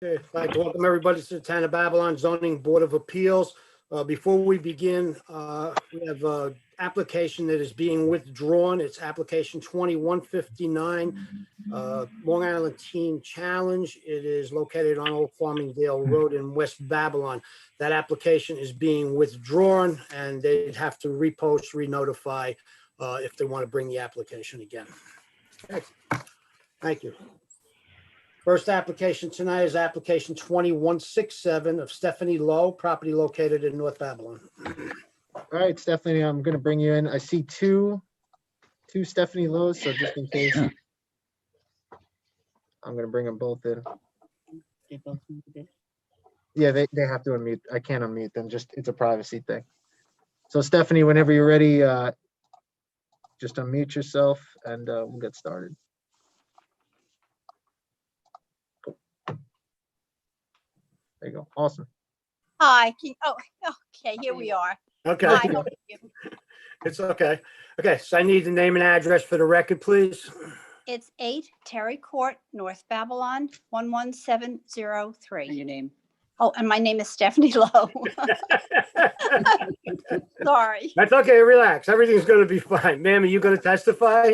Okay, I'd like to welcome everybody to the Town of Babylon Zoning Board of Appeals. Before we begin, we have an application that is being withdrawn. It's application 2159, Long Island Teen Challenge. It is located on Old Farmingdale Road in West Babylon. That application is being withdrawn and they'd have to repost, re-notify if they want to bring the application again. Okay. Thank you. First application tonight is application 2167 of Stephanie Lowe, property located in North Babylon. All right, Stephanie, I'm going to bring you in. I see two Stephanie Lowe's, so just in case, I'm going to bring them both in. Yeah, they have to unmute. I can't unmute them, just it's a privacy thing. So Stephanie, whenever you're ready, just unmute yourself and we'll get started. There you go. Awesome. Hi. Okay. Here we are. Okay, Hi. How are you? it's okay. Okay, so I need the name and address for the record, please. It's 8 Terry Court, North Babylon, 11703. And your name? Oh, and my name is Stephanie Lowe. Sorry. That's okay, relax. Everything's going to be fine. Ma'am, are you going to testify?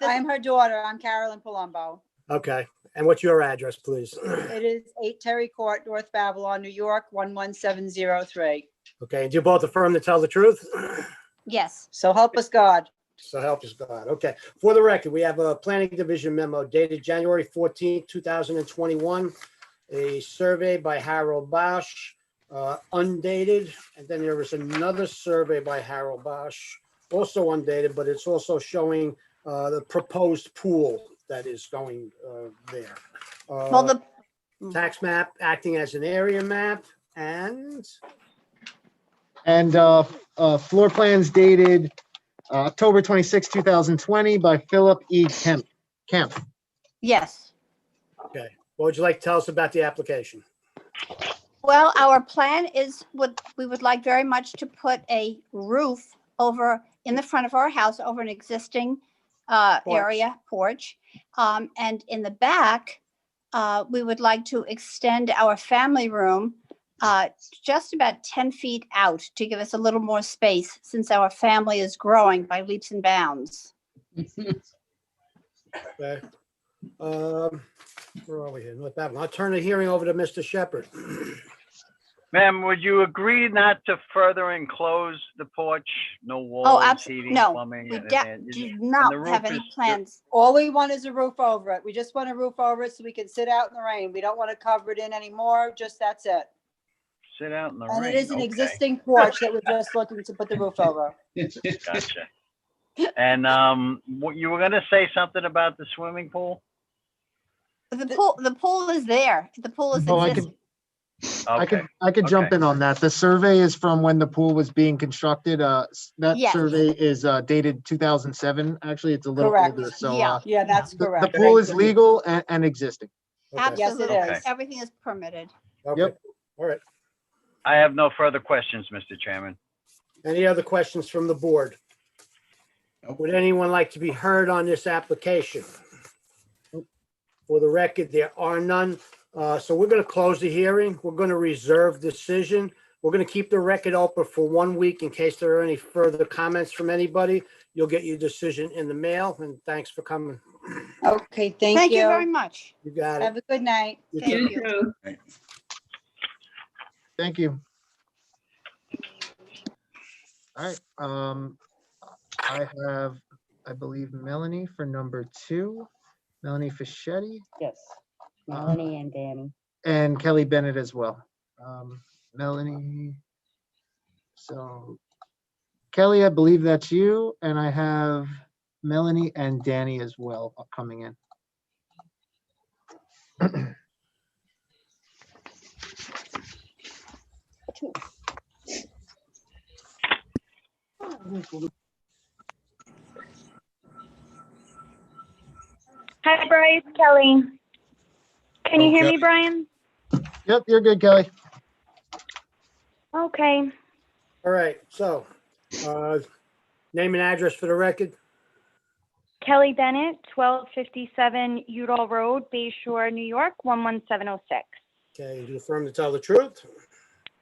I am her daughter. I'm Carolyn Palumbo. Okay, and what's your address, please? It is 8 Terry Court, North Babylon, New York, 11703. Okay, do you both affirm to tell the truth? Yes. So help us God. So help us God. Okay, for the record, we have a planning division memo dated January 14th, 2021. A survey by Harold Bosch, undated. And then there was another survey by Harold Bosch, also undated, but it's also showing the proposed pool that is going there. Well, the Tax map acting as an area map and Floor plans dated October 26, 2020 by Philip E. Kemp. yes. okay. What would you like to tell us about the application? Well, our plan is we would like very much to put a roof over in the front of our house over an existing area porch. And in the back, we would like to extend our family room just about 10 feet out to give us a little more space since our family is growing by leaps and bounds. Okay. Where are we here? North Babylon. I'll turn the hearing over to Mr. Shepherd. Ma'am, would you agree not to further enclose the porch? No walls, Oh, absolutely. heating, No, plumbing? we and- do and not the roof have any is- plans. All we want is a roof over it. We just want a roof over it so we can sit out in the rain. We don't want to cover it in anymore. Just that's it. Sit out in the And rain. it is an okay. existing porch that we're just looking to put the roof over. Gotcha. And what you were gonna say something about the swimming pool? The pool is there. The pool is Oh, existing. Okay. I could jump Okay. in on that. The survey is from when the pool was being constructed. That Yes. survey is dated 200007. Actually, it's a little Correct. older. So Yeah. Yeah, that's the correct. pool is Thank you. legal and existing. Okay. Yes, it Absolutely. is. Everything is permitted. Okay. Yep. All right. I have no further questions, Mr. Chairman. Any other questions from the board? Would anyone like to be heard on this application? For the record, there are none. So we're going to close the hearing. We're going to reserve decision. We're going to keep the record open for 1 week in case there are any further comments from anybody. You'll get your decision in the mail, and thanks for coming. Okay, Thank you very much. You got it. Have a good night. You Thank too. you. Thank you. All right. I have, I believe, Melanie for number 2. Melanie Fischetti. Yes, Melanie and Danny. And Kelly Bennett as well. Melanie. So Kelly, I believe that's you. And I have Melanie and Danny as well coming in. Hi, Bryce, Kelly. Can you hear me, Brian? Yep, you're good, Kelly. Okay. All right. So, name and address for the record. Kelly Bennett, 1257 Udall Road, Bay Shore, New York, 11706. Okay, do you affirm to tell the truth?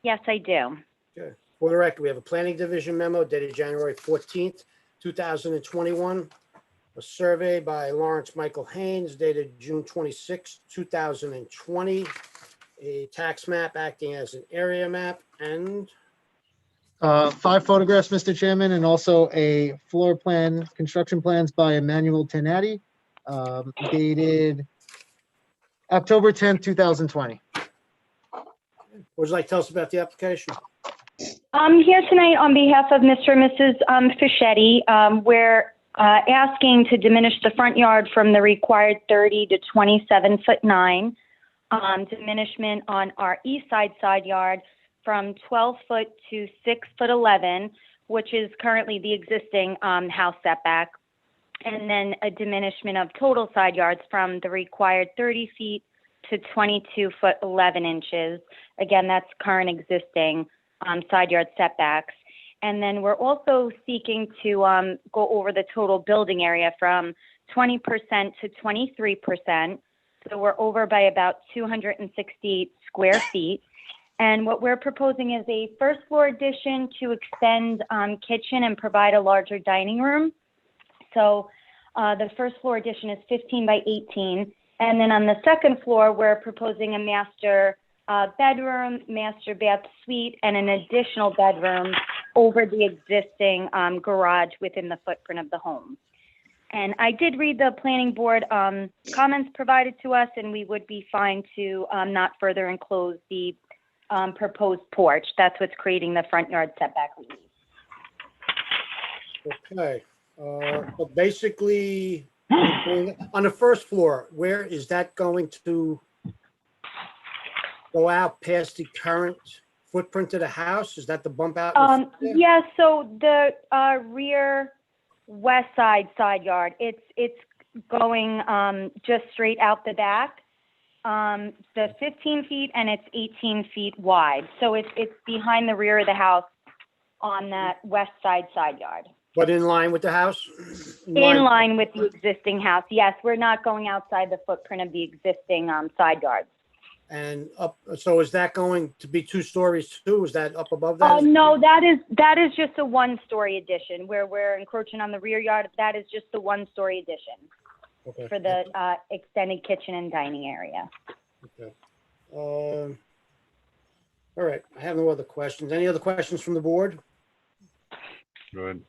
Yes, I do. Okay. For the record, we have a planning division memo dated January 14th, 2021. A survey by Lawrence Michael Haynes dated June 26, 2020. A tax map acting as an area map and 5 photographs, Mr. Chairman, and also a floor plan, construction plans by Emmanuel Tenatti, dated October 10th, 2020. what would you like to tell us about the application? I'm here tonight on behalf of Mr. and Mrs. Fischetti. We're asking to diminish the front yard from the required 30 to 27'9". Diminishment on our east side yard from 12 foot to 6'11", which is currently the existing house setback. And then a diminishment of total side yards from the required 30 feet to 22 foot 11 inches. Again, that's current existing side yard setbacks. And then we're also seeking to go over the total building area from 20% to 23%. So we're over by about 260 square feet. And what we're proposing is a first floor addition to extend kitchen and provide a larger dining room. So the first floor addition is 15 by 18. And then on the second floor, we're proposing a master bedroom, master bath suite, and an additional bedroom over the existing garage within the footprint of the home. And I did read the planning board comments provided to us, and we would be fine to not further enclose the proposed porch. That's what's creating the front yard setback relief. Okay, but basically, on the first floor, where is that going to go out past the current footprint of the house? Is that the bump out? in the front there? Yeah, so the rear west side yard, it's going just straight out the back. The 15 feet and it's 18 feet wide. So it's behind the rear of the house on that west side yard. But in line with the house? In line with the existing house. Yes, we're not going outside the footprint of the existing side yards. And up, so is that going to be 2 stories too? Is that up above that? No, that is just a 1-story addition where we're encroaching on the rear yard. That is just a 1-story addition Okay. for the extended kitchen and dining area. Okay. All right, I have no other questions. Any other questions from the board? Good.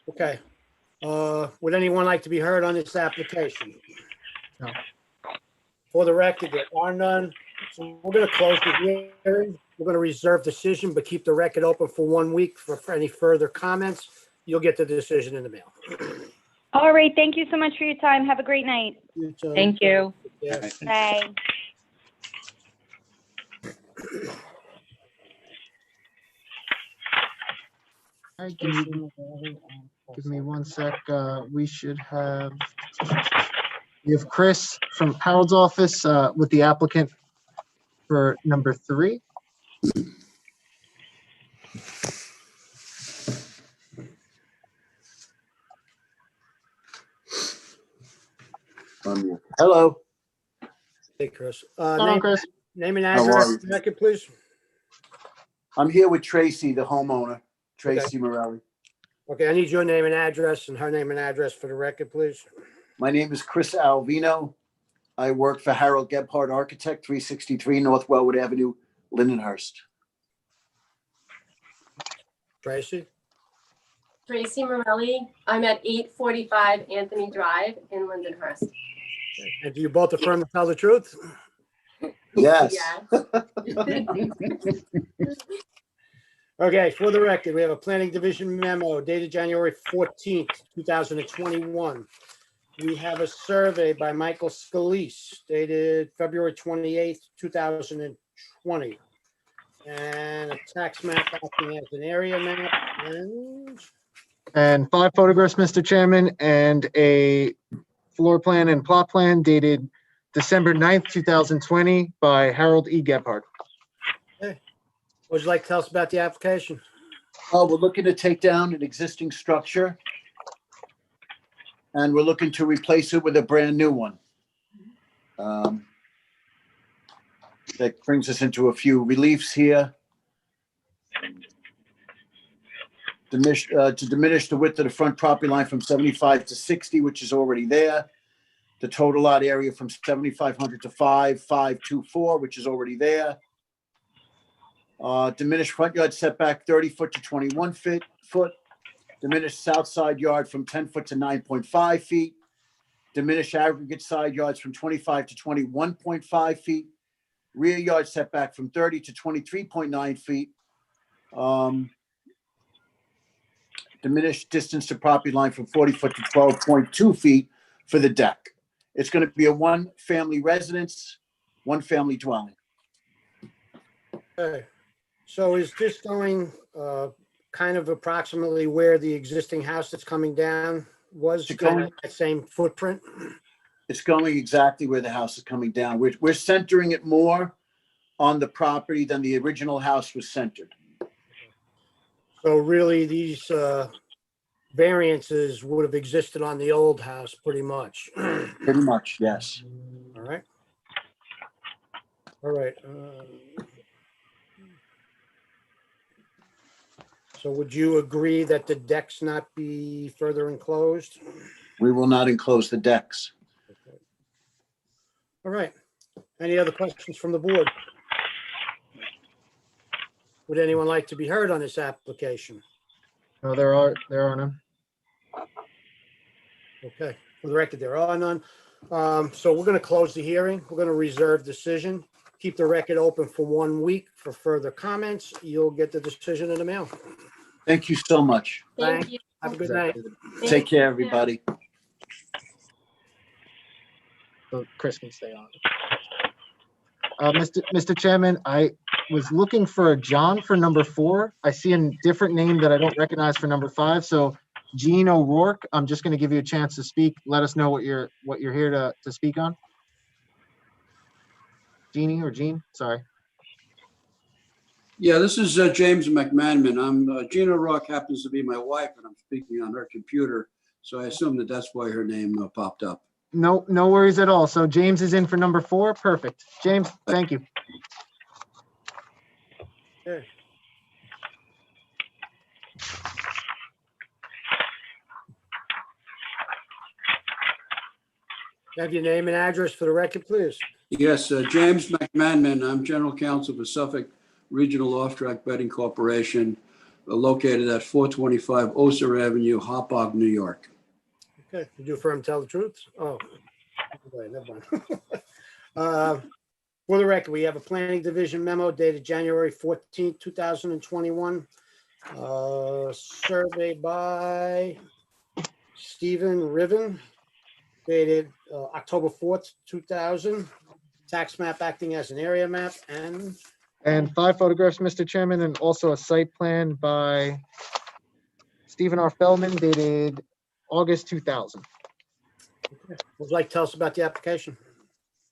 Okay. Would anyone like to be heard on this application? No. For the record, there are none. So we're going to close the hearing. We're going to reserve decision, but keep the record open for 1 week for any further comments. You'll get the decision in the mail. All right. Thank you so much for your time. Have a great night. Thank you. Yeah. Bye. All right, give me 1 sec. We should have, we have Chris from Harold's office with the applicant for number 3. Hello. Hey, Chris. Hello, Chris. Name and How are address, you? for the record, please. I'm here with Tracy, the homeowner, Tracy Morelli. Okay, I need your name and address and her name and address for the record, please. My name is Chris Alvino. I work for Harold Gebhardt Architect, 363 North Wellwood Avenue, Lindenhurst. Tracy? Tracy Morelli. I'm at 845 Anthony Drive in Lindenhurst. And do you both affirm to tell the truth? Yes. Okay, for the record, we have a planning division memo dated January 14th, 2021. We have a survey by Michael Scalise dated February 28th, 2020. And a tax map acting as an area map And 5 photographs, Mr. Chairman, and a floor plan and plot plan dated December 9th, 2020 by Harold E. Gebhardt. what would you like to tell us about the application? We're looking to take down an existing structure and we're looking to replace it with a brand new one. That brings us into a few reliefs here. To diminish the width of the front property line from 75 to 60, which is already there. The total lot area from 7,500 to 5,524, which is already there. Diminish front yard setback 30 foot to 21 foot. Diminish south side yard from 10 foot to 9.5 feet. Diminish aggregate side yards from 25 to 21.5 feet. Rear yard setback from 30 to 23.9 feet. Diminish distance to property line from 40 foot to 12.2 feet for the deck. It's going to be a one-family residence, one-family dwelling. Okay. So is this going kind of approximately where the existing house that's coming down was, It's kind going- of that same footprint? It's going exactly where the house is coming down. We're centering it more on the property than the original house was centered. So really, these variances would have existed on the old house pretty much. Pretty much, yes. All right. All right. So would you agree that the decks not be further enclosed? We will not enclose the decks. Okay. All right. Any other questions from the board? Would anyone like to be heard on this application? No, there are none. Okay, for the record, there are none. So we're going to close the hearing. We're going to reserve decision. Keep the record open for 1 week for further comments. You'll get the decision in the mail. Thank you so much. Thank you. Have a good night. Take care, everybody. So Chris can stay on. Mr. Chairman, I was looking for a John for number 4. I see a different name that I don't recognize for number 5. So Gene O'Rourke, I'm just going to give you a chance to speak. Let us know what you're here to speak on. Jeannie or Gene, sorry. Yeah, this is James McManaman. Gina Rock happens to be my wife, and I'm speaking on her computer, so I assume that that's why her name popped up. No worries at all. So James is in for number 4. Perfect. James, thank you. Okay. Have your name and address for the record, please. Yes, James McManaman. I'm General Counsel for Suffolk Regional Off-Track Betting Corporation, located at 425 Oser Avenue, Hauppauge, New York. Okay, you do affirm to tell the truth? Oh, okay, never mind. For the record, we have a planning division memo dated January 14th, 2021. Survey by Stephen Riven dated October 4th, 2000. Tax map acting as an area map and And 5 photographs, Mr. Chairman, and also a site plan by Stephen R. Feldman dated August 2000. would you like to tell us about the application?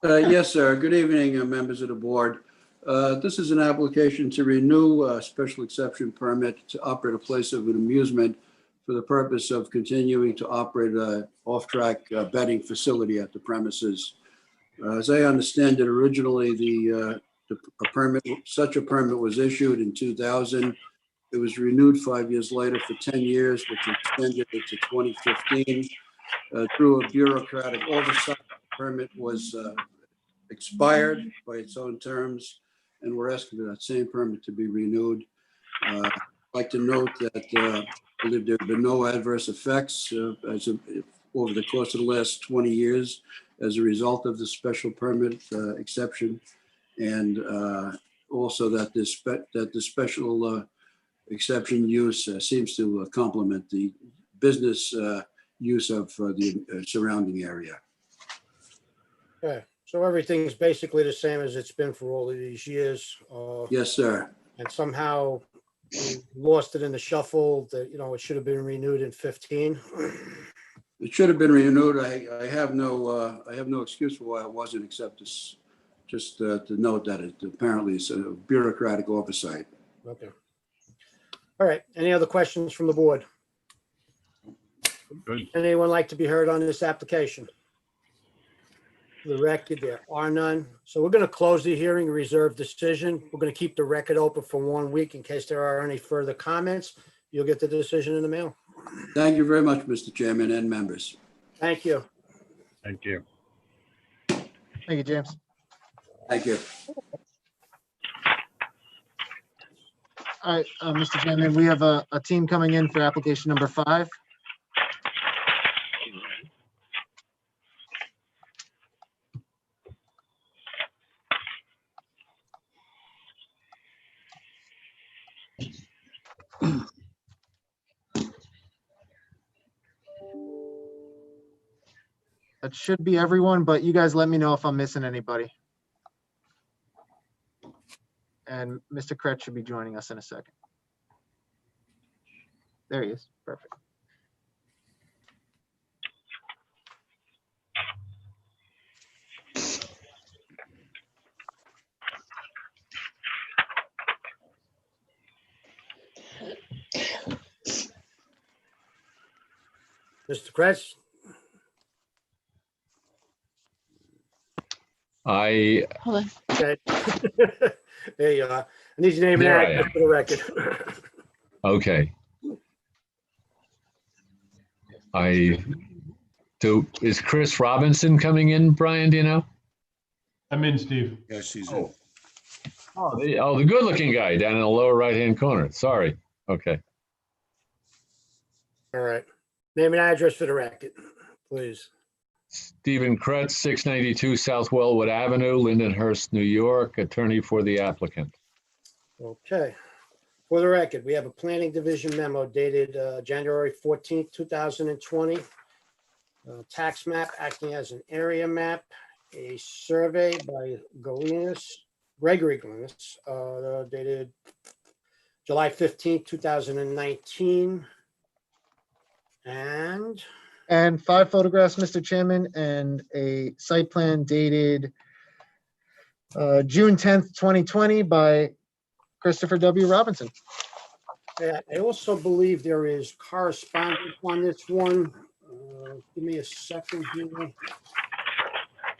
Yes, sir. Good evening, members of the board. This is an application to renew a special exception permit to operate a place of an amusement for the purpose of continuing to operate a off-track betting facility at the premises. As I understand it, originally such a permit was issued in 2000. It was renewed 5 years later for 10 years, which extended it to 2015. Through a bureaucratic oversight, the permit was expired by its own terms, and we're asking for that same permit to be renewed. I'd like to note that I believe there have been no adverse effects over the course of the last 20 years as a result of the special permit exception, and also that the special exception use seems to complement the business use of the surrounding area. Okay, so everything's basically the same as it's been for all of these years. Yes, sir. And somehow we lost it in the shuffle that, it should have been renewed in 15. It should have been renewed. I have no excuse for why it wasn't, except just to note that it apparently is a bureaucratic oversight. Okay. All right, any other questions from the board? Good. Anyone like to be heard on this application? For the record, there are none. So we're going to close the hearing, reserve decision. We're going to keep the record open for 1 week in case there are any further comments. You'll get the decision in the mail. Thank you very much, Mr. Chairman and members. Thank you. Thank you. Thank you, James. Thank you. All right, Mr. Chairman, we have a team coming in for application number 5. That should be everyone, but you guys let me know if I'm missing anybody. And Mr. Kretz should be joining us in a second. There he is. Perfect. Mr. Kretz? Okay. There you are. I need your name and There I address am. for the record. Okay. Is Chris Robinson coming in, Brian, do you know? I'm in, Steve. Yes, he's Oh, the good-looking guy down in the lower right-hand corner. Sorry. Okay. All right. Name and address for the record, please. Stephen Kretz, 692 South Wellwood Avenue, Lindenhurst, New York, attorney for the applicant. Okay. For the record, we have a planning division memo dated January 14th, 2020. Tax map acting as an area map, a survey by Gregory Galinas, dated July 15th, 2019. And 5 photographs, Mr. Chairman, and a site plan dated June 10th, 2020 by Christopher W. Robinson. I also believe there is correspondence on this one. Give me a second here.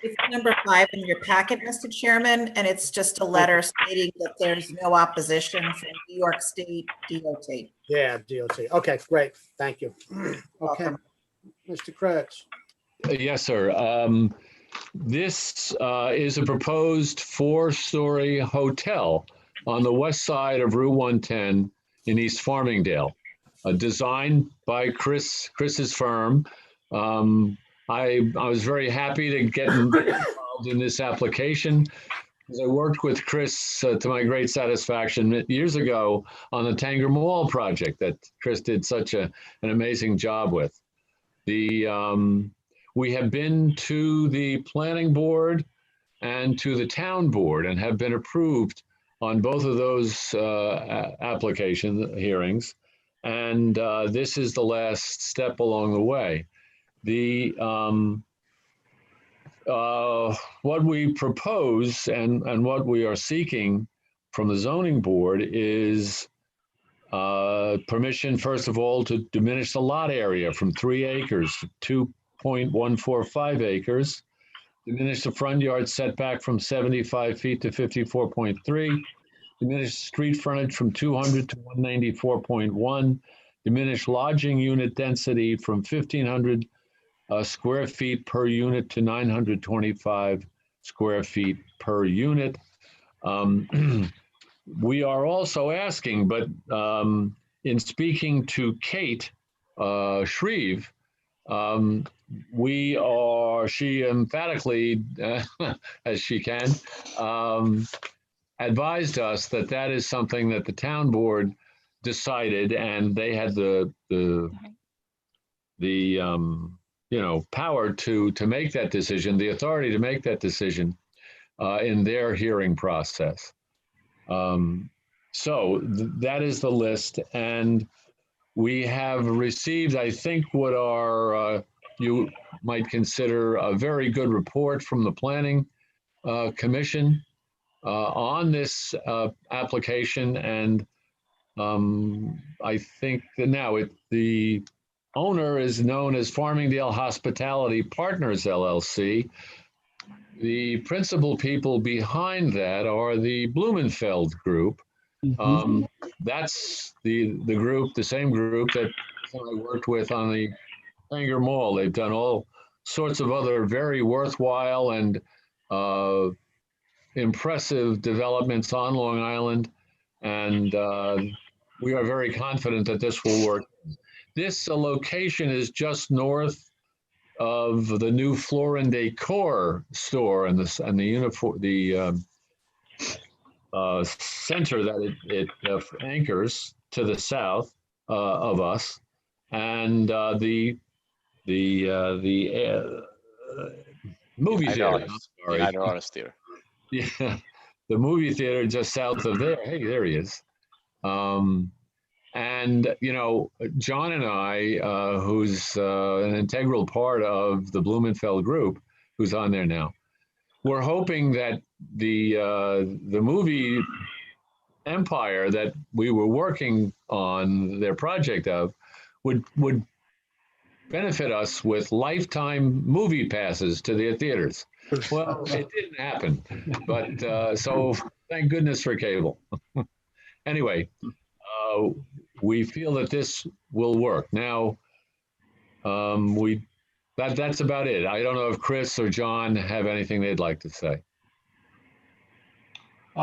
It's number 5 in your packet, Mr. Chairman, and it's just a letter stating that there's no opposition from New York State DOT. Yeah, DOT. Okay, great. Thank you. Okay, Welcome. Mr. Kretz. Yes, sir. This is a proposed 4-story hotel on the west side of Route 110 in East Farmingdale, designed by Chris's firm. I was very happy to get involved in this application because I worked with Chris to my great satisfaction years ago on the Tanger Mall project that Chris did such an amazing job with. We have been to the planning board and to the town board and have been approved on both of those application hearings. And this is the last step along the way. What we propose and what we are seeking from the zoning board is permission, first of all, to diminish the lot area from 3 acres to 2.145 acres, diminish the front yard setback from 75 feet to 54.3, diminish street frontage from 200 to 194.1, diminish lodging unit density from 1,500 square feet per unit to 925 square feet per unit. We are also asking, but in speaking to Kate Shreve, she emphatically, as she can, advised us that that is something that the town board decided, and they had the power to make that decision, the authority to make that decision in their hearing process. So that is the list, and we have received, I think, what are you might consider a very good report from the Planning Commission on this application, and I think that now owner is known as Farmingdale Hospitality Partners LLC. The principal people behind that are the Blumenfeld Group. That's the group, the same group that I worked with on the Sanger Mall. They've done all sorts of other very worthwhile and impressive developments on Long Island, and we are very confident that this will work. This location is just north of the new Floor and Decor store and the center that it anchors to the south of us, and the movie theater. United Artists Theater. Yeah, the movie theater just south of there. Hey, there he is. And, you know, John and I, who's an integral part of the Blumenfeld Group, who's on there now, we're hoping that the movie empire that we were working on their project of would benefit us with lifetime movie passes to their theaters. Well, it didn't happen, but so thank goodness for cable. Anyway, we feel that this will work. Now, that's about it. I don't know if Chris or John have anything they'd like to say.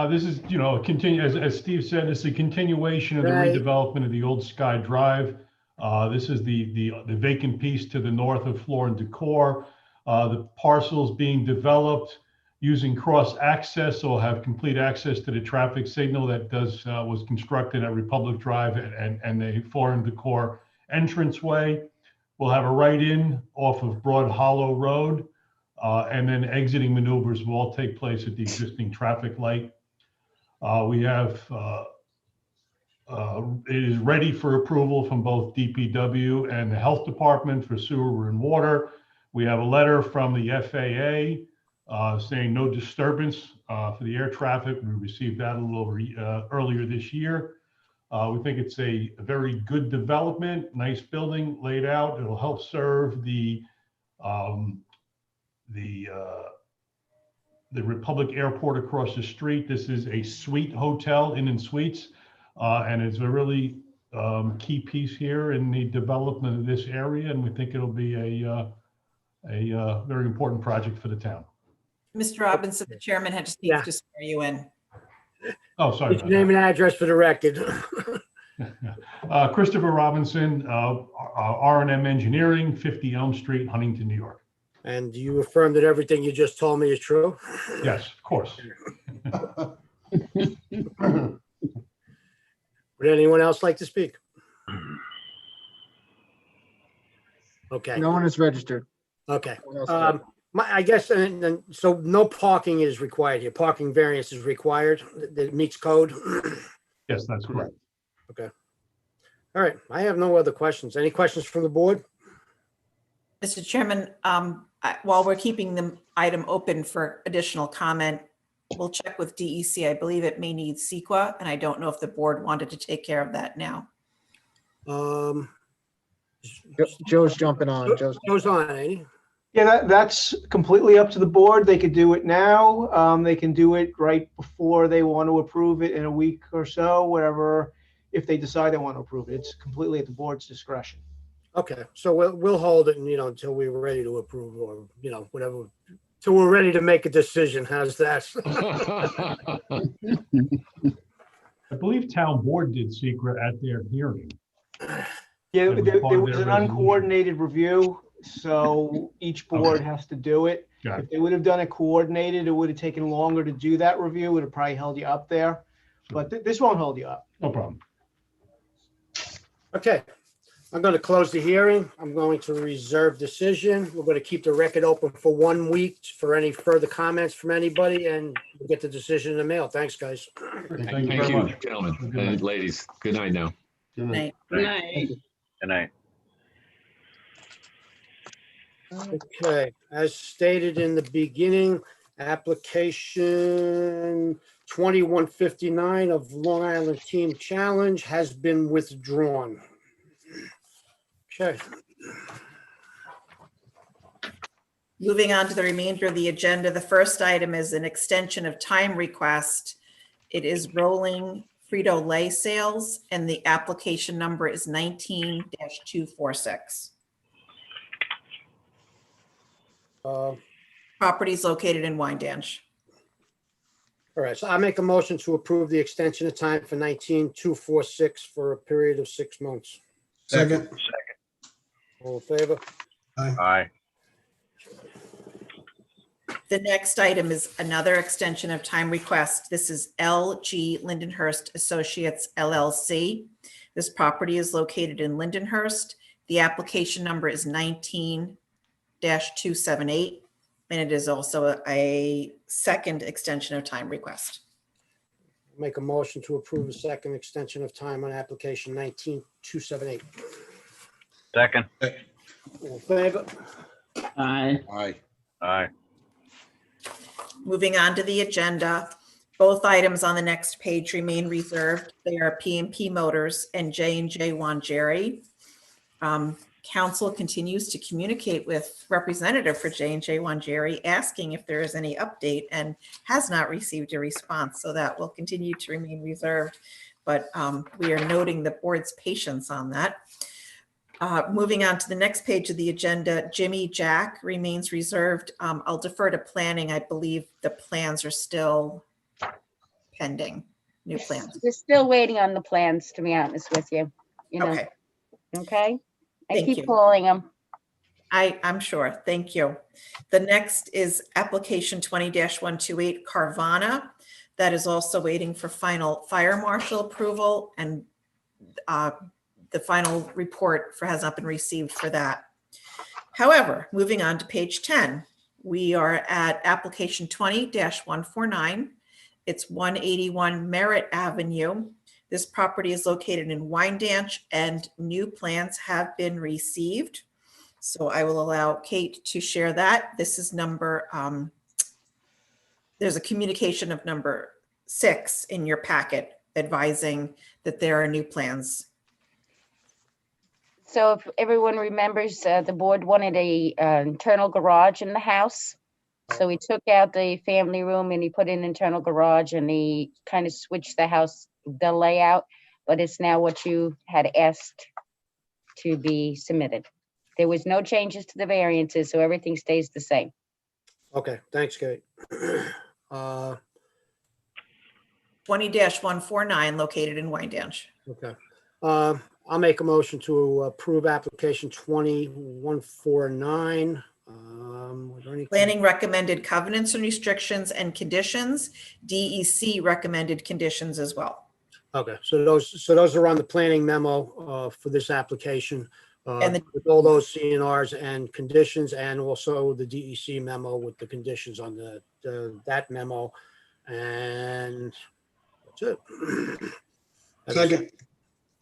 This is, you know, as Steve said, it's a continuation of the redevelopment of the old Sky Drive. This is the vacant piece to the north of Floor and Decor. The parcels being developed using cross access, so we'll have complete access to the traffic signal that was constructed at Republic Drive and the Floor and Decor entranceway. We'll have a right-in off of Broad Hollow Road, and then exiting maneuvers will all take place at the existing traffic light. We have, it is ready for approval from both DPW and the Health Department for sewer and water. We have a letter from the FAA saying no disturbance for the air traffic. We received that a little over earlier this year. We think it's a very good development, nice building laid out. It'll help serve the Republic Airport across the street. This is a suite hotel, Inn and Suites, and it's a really key piece here in the development of this area, and we think it'll be a very important project for the town. Mr. Robinson, the chairman had to speak to swear you in. Oh, sorry. Your name and address for the record. Christopher Robinson, R&M Engineering, 50 Elm Street, Huntington, New York. And do you affirm that everything you just told me is true? Yes, of course. Would anyone else like to speak? Okay. No one is registered. Okay. I guess, and so no parking is required here. Parking variance is required that meets code. Yes, that's correct. Okay. All right. I have no other questions. Any questions from the board? Mr. Chairman, while we're keeping the item open for additional comment, we'll check with DEC. I believe it may need CEQA, and I don't know if the board wanted to take care of that now. Joe's jumping on. Joe's on, ain't he? Yeah, that's completely up to the board. They could do it now. They can do it right before they want to approve it in a week or so, whatever, if they decide they want to approve it. It's completely at the board's discretion. Okay, so we'll hold it, and until we're ready to approve, or whatever, till we're ready to make a decision. How's that? I believe town board did secret at their hearing. Yeah, there was an uncoordinated review, so each board has to do it. If they would have done it coordinated, it would have taken longer to do that review. It would have probably held you up there, but this won't hold you up. No problem. Okay, I'm going to close the hearing. I'm going to reserve decision. We're going to keep the record open for 1 week for any further comments from anybody, and we'll get the decision in the mail. Thanks, guys. Thank you, gentlemen and ladies. Good night now. Good night. Good night. Good night. Okay, as stated in the beginning, application 2159 of Long Island Team Challenge has been withdrawn. Okay, Moving on to the remainder of the agenda, the first item is an extension of time request. It is rolling Frito-Lay sales, and the application number is 19-246. all Property is located in Wyandanch. right, so I make a motion to approve the extension of time for 19-246 for a period of 6 months. Second. All in favor? Aye. The next item is another extension of time request. This is LG Lindenhurst Associates LLC. This property is located in Lindenhurst. The application number is 19-278, and it is also a second extension of time request. Make a motion to approve a second extension of time on application 19-278. Second. All in favor? Aye. Aye. Aye. Moving on to the agenda, both items on the next page remain reserved. They are P&P Motors and J&J Wanjeri. Council continues to communicate with representative for J&J Wanjeri, asking if there is any update, and has not received a response. So that will continue to remain reserved, but we are noting the board's patience on that. Moving on to the next page of the agenda, Jimmy Jack remains reserved. I'll defer to planning. I believe the plans are still pending, new plans. We're still waiting on the plans, to be honest with you. You know, Okay, okay? I Thank keep you. calling them. I'm sure. Thank you. The next is application 20-128 Carvana. That is also waiting for final fire marshal approval, and the final report has not been received for that. However, moving on to page 10, we are at application 20-149. It's 181 Merritt Avenue. This property is located in Wyandanch, and new plans have been received. So I will allow Kate to share that. This is number, there's a communication of number 6 in your packet advising that there are new plans. So if everyone remembers, the board wanted a internal garage in the house. So he took out the family room and he put in internal garage, and he kind of switched the house, the layout, but it's now what you had asked to be submitted. There was no changes to the variances, so everything stays the same. Okay, thanks, Kate. 20-149 located in Wyandanch. Okay. I'll make a motion to approve application 2149. Were there any- Planning recommended covenants and restrictions and conditions. DEC recommended conditions as well. Okay, so those are on the planning memo for this application. And With all those CNRs and conditions, and also the DEC memo with the conditions on that memo. And that's it. Second.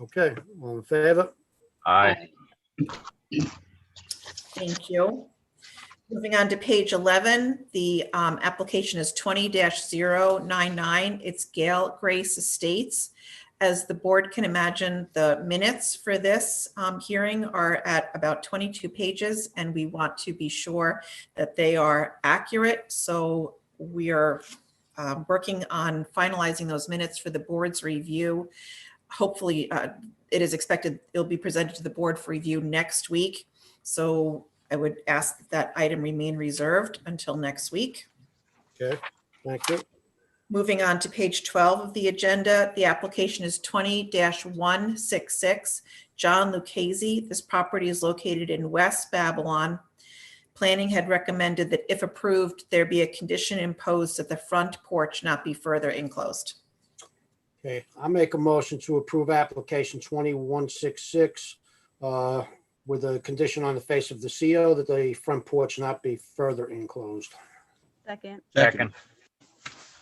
Okay, all in favor? Aye. Thank you. Moving on to page 11, the application is 20-099. It's Gale Grace Estates. As the board can imagine, the minutes for this hearing are at about 22 pages, and we want to be sure that they are accurate. So we are working on finalizing those minutes for the board's review. Hopefully, it is expected it'll be presented to the board for review next week. So I would ask that that item remain reserved until next week. Okay, thank you. Moving on to page 12 of the agenda, the application is 20-166, John Lucchese. This property is located in West Babylon. Planning had recommended that if approved, there be a condition imposed that the front porch not be further enclosed. Okay, I make a motion to approve application 2166 with a condition on the face of the CO that the front porch not be further enclosed. Second. Second.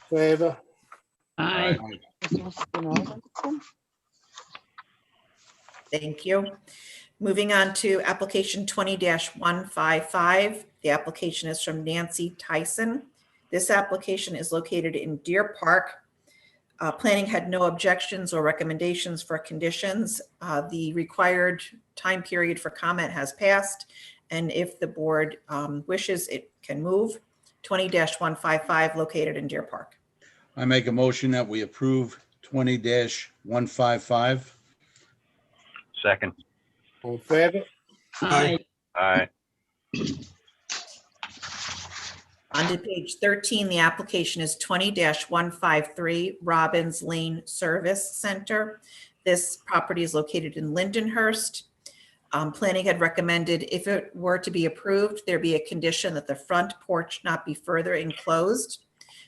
Favor? Aye. Thank you. Moving on to application 20-155. The application is from Nancy Tyson. This application is located in Deer Park. Planning had no objections or recommendations for conditions. The required time period for comment has passed, and if the board wishes, it can move. 20-155 located in Deer Park. I make a motion that we approve 20-155. Second. All in favor? Aye. On to page 13, the application is 20-153 Robbins Lane Service Center. This property is located in Lindenhurst. Planning had recommended if it were to be approved, there be a condition that the front porch not be further enclosed.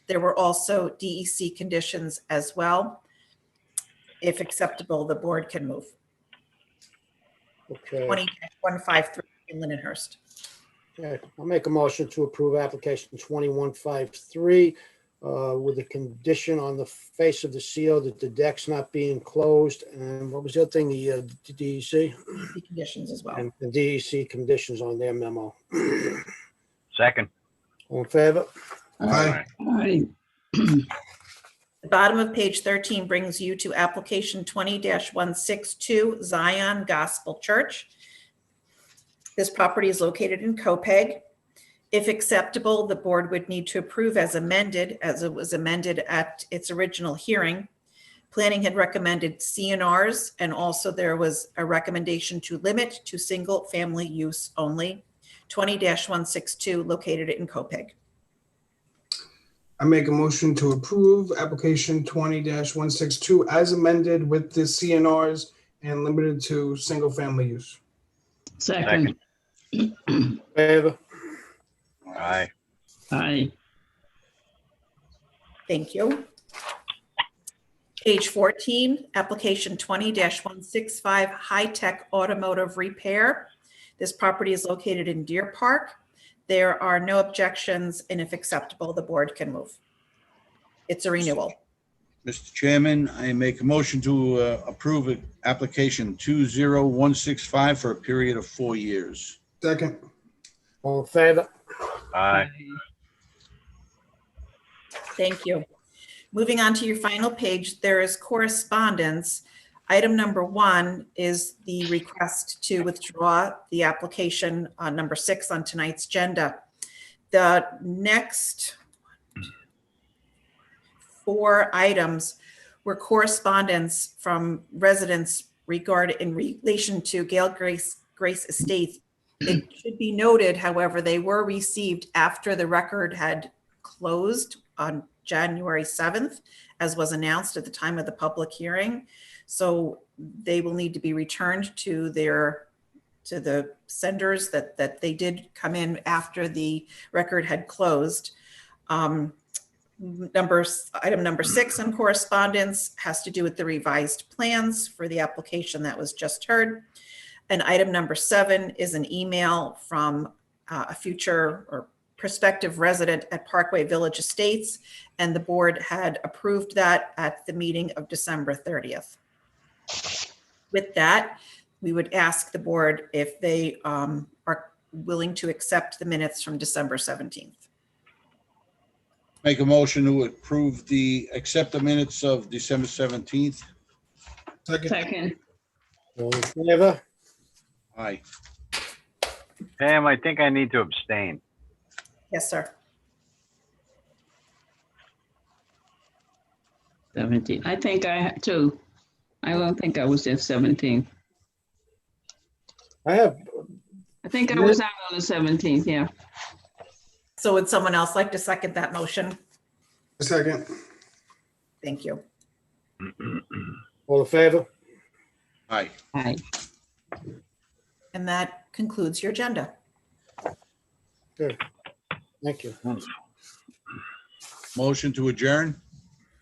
There were also DEC conditions as well. If acceptable, the board can move. Okay. 20-153 in Lindenhurst. Okay, I'll make a motion to approve application 2153 with a condition on the face of the CO that the deck's not being closed. And what was the other thing, the DEC? The conditions as well. And the DEC conditions on their memo. Second. All in favor? Aye. The bottom of page 13 brings you to application 20-162 Zion Gospel Church. This property is located in Copeg. If acceptable, the board would need to approve as amended, as it was amended at its original hearing. Planning had recommended CNRs, and also there was a recommendation to limit to single family use only. 20-162 located in Copeg. I make a motion to approve application 20-162 as amended with the CNRs and limited to single family use. Second. Favor? Aye. Thank you. Page 14, application 20-165 High Tech Automotive Repair. This property is located in Deer Park. There are no objections, and if acceptable, the board can move. It's a renewal. Mr. Chairman, I make a motion to approve it, application 20165 for a period of 4 years. Second. All in favor? Aye. Thank you. Moving on to your final page, there is correspondence. Item number 1 is the request to withdraw the application on number 6 on tonight's agenda. The next 4 items were correspondence from residents in relation to Gale Grace Estates. It should be noted, however, they were received after the record had closed on January 7th, as was announced at the time of the public hearing. So they will need to be returned to the senders that they did come in after the record had closed. Item number 6 on correspondence has to do with the revised plans for the application that was just heard. And item number 7 is an email from a future or prospective resident at Parkway Village Estates, and the board had approved that at the meeting of December 30th. With that, we would ask the board if they are willing to accept the minutes from December 17th. Make a motion to accept the minutes of December 17th. Second. All in favor? Aye. Pam, I think I need to abstain. Yes, sir. 17. I think I had too. I don't think I was at 17. I think I was out on the 17th, yeah. So would someone else like to second that motion? Second. Thank you. All in favor? Aye. And that concludes your agenda. Good. Thank you. Motion to adjourn?